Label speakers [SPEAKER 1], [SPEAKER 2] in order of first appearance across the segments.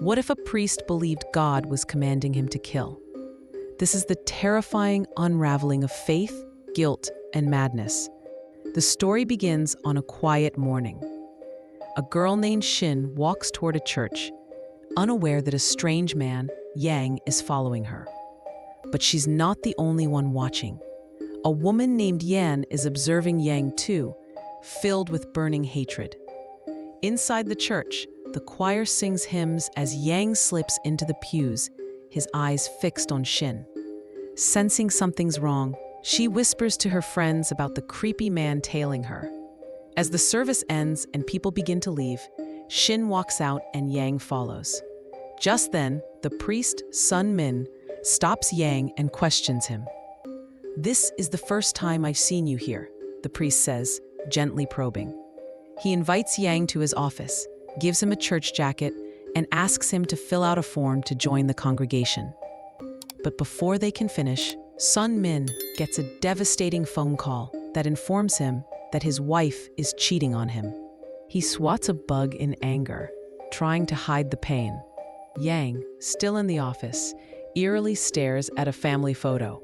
[SPEAKER 1] What if a priest believed God was commanding him to kill? This is the terrifying unraveling of faith, guilt, and madness. The story begins on a quiet morning. A girl named Shin walks toward a church, unaware that a strange man, Yang, is following her. But she's not the only one watching. A woman named Yan is observing Yang too, filled with burning hatred. Inside the church, the choir sings hymns as Yang slips into the pews, his eyes fixed on Shin. Sensing something's wrong, she whispers to her friends about the creepy man tailing her. As the service ends and people begin to leave, Shin walks out and Yang follows. Just then, the priest, Sun Min, stops Yang and questions him. "This is the first time I've seen you here," the priest says, gently probing. He invites Yang to his office, gives him a church jacket, and asks him to fill out a form to join the congregation. But before they can finish, Sun Min gets a devastating phone call that informs him that his wife is cheating on him. He swats a bug in anger, trying to hide the pain. Yang, still in the office, eerily stares at a family photo.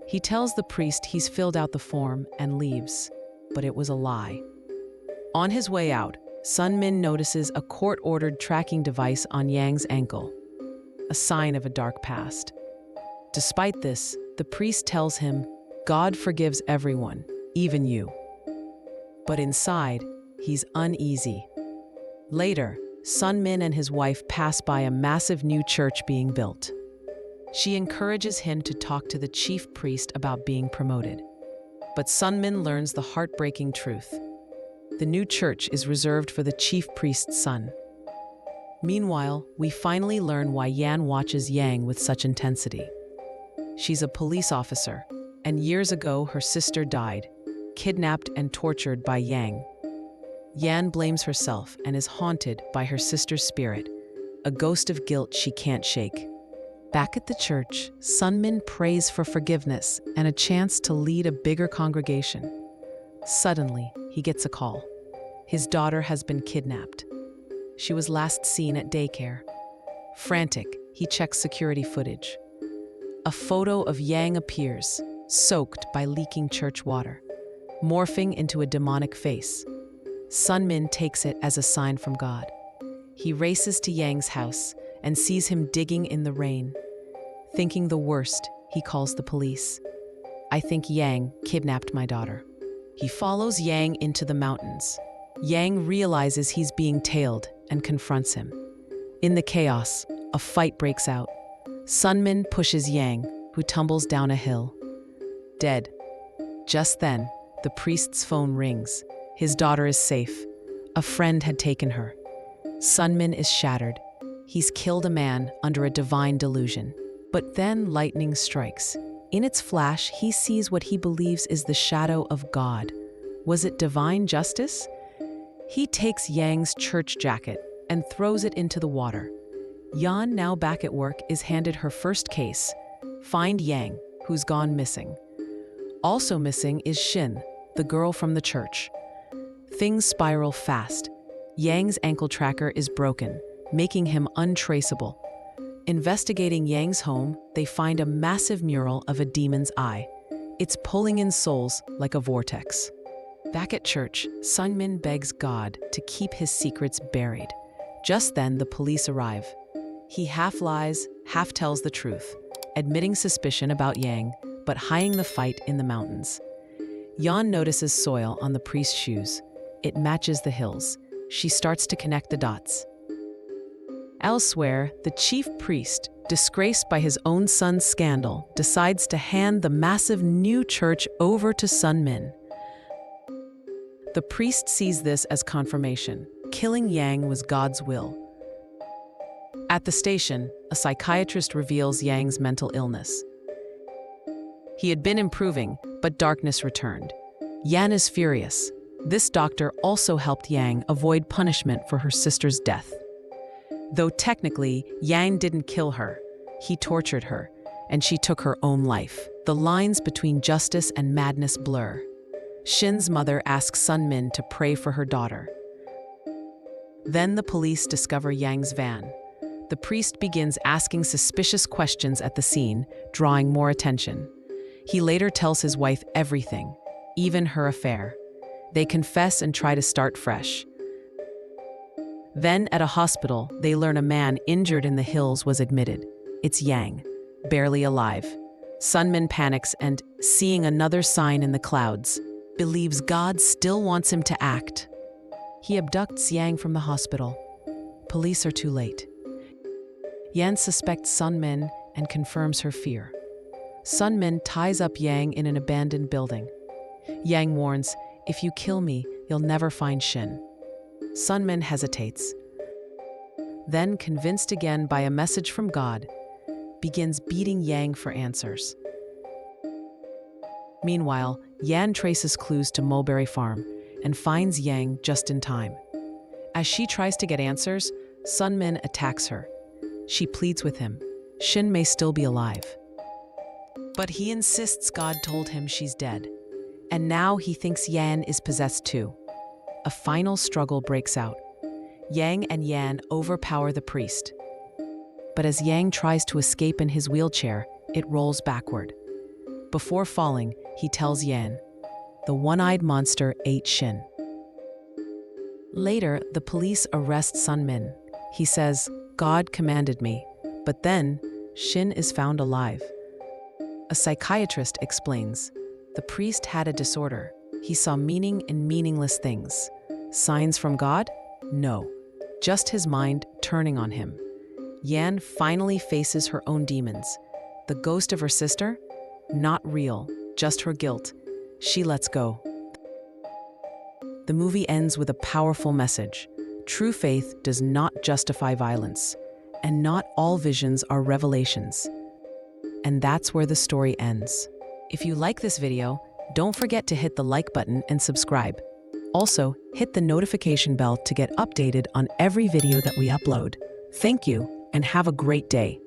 [SPEAKER 1] He tells the priest he's filled out the form and leaves, but it was a lie. On his way out, Sun Min notices a court-ordered tracking device on Yang's ankle, a sign of a dark past. Despite this, the priest tells him, God forgives everyone, even you. But inside, he's uneasy. Later, Sun Min and his wife pass by a massive new church being built. She encourages him to talk to the chief priest about being promoted. But Sun Min learns the heartbreaking truth. The new church is reserved for the chief priest's son. Meanwhile, we finally learn why Yan watches Yang with such intensity. She's a police officer, and years ago her sister died, kidnapped and tortured by Yang. Yan blames herself and is haunted by her sister's spirit, a ghost of guilt she can't shake. Back at the church, Sun Min prays for forgiveness and a chance to lead a bigger congregation. Suddenly, he gets a call. His daughter has been kidnapped. She was last seen at daycare. Frantic, he checks security footage. A photo of Yang appears, soaked by leaking church water, morphing into a demonic face. Sun Min takes it as a sign from God. He races to Yang's house and sees him digging in the rain. Thinking the worst, he calls the police. I think Yang kidnapped my daughter. He follows Yang into the mountains. Yang realizes he's being tailed and confronts him. In the chaos, a fight breaks out. Sun Min pushes Yang, who tumbles down a hill. Dead. Just then, the priest's phone rings. His daughter is safe. A friend had taken her. Sun Min is shattered. He's killed a man under a divine delusion. But then lightning strikes. In its flash, he sees what he believes is the shadow of God. Was it divine justice? He takes Yang's church jacket and throws it into the water. Yan, now back at work, is handed her first case. Find Yang, who's gone missing. Also missing is Shin, the girl from the church. Things spiral fast. Yang's ankle tracker is broken, making him untraceable. Investigating Yang's home, they find a massive mural of a demon's eye. It's pulling in souls like a vortex. Back at church, Sun Min begs God to keep his secrets buried. Just then, the police arrive. He half lies, half tells the truth, admitting suspicion about Yang, but hiding the fight in the mountains. Yan notices soil on the priest's shoes. It matches the hills. She starts to connect the dots. Elsewhere, the chief priest, disgraced by his own son's scandal, decides to hand the massive new church over to Sun Min. The priest sees this as confirmation. Killing Yang was God's will. At the station, a psychiatrist reveals Yang's mental illness. He had been improving, but darkness returned. Yan is furious. This doctor also helped Yang avoid punishment for her sister's death. Though technically, Yang didn't kill her. He tortured her, and she took her own life. The lines between justice and madness blur. Shin's mother asks Sun Min to pray for her daughter. Then the police discover Yang's van. The priest begins asking suspicious questions at the scene, drawing more attention. He later tells his wife everything, even her affair. They confess and try to start fresh. Then, at a hospital, they learn a man injured in the hills was admitted. It's Yang, barely alive. Sunmin panics and, seeing another sign in the clouds, believes God still wants him to act. He abducts Yang from the hospital. Police are too late. Yan suspects Sunmin and confirms her fear. Sunmin ties up Yang in an abandoned building. Yang warns, "If you kill me, you'll never find Shin." Sunmin hesitates. Then, convinced again by a message from God, begins beating Yang for answers. Meanwhile, Yan traces clues to Mulberry Farm and finds Yang just in time. As she tries to get answers, Sunmin attacks her. She pleads with him. Shin may still be alive. But he insists God told him she's dead. And now he thinks Yan is possessed too. A final struggle breaks out. Yang and Yan overpower the priest. But as Yang tries to escape in his wheelchair, it rolls backward. Before falling, he tells Yan, "The one-eyed monster ate Shin." Later, the police arrest Sunmin. He says, "God commanded me," but then Shin is found alive. A psychiatrist explains, the priest had a disorder. He saw meaning in meaningless things. Signs from God? No, just his mind turning on him. Yan finally faces her own demons. The ghost of her sister? Not real, just her guilt. She lets go. The movie ends with a powerful message. True faith does not justify violence, and not all visions are revelations. And that's where the story ends. If you like this video, don't forget to hit the like button and subscribe. Also, hit the notification bell to get updated on every video that we upload. Thank you, and have a great day.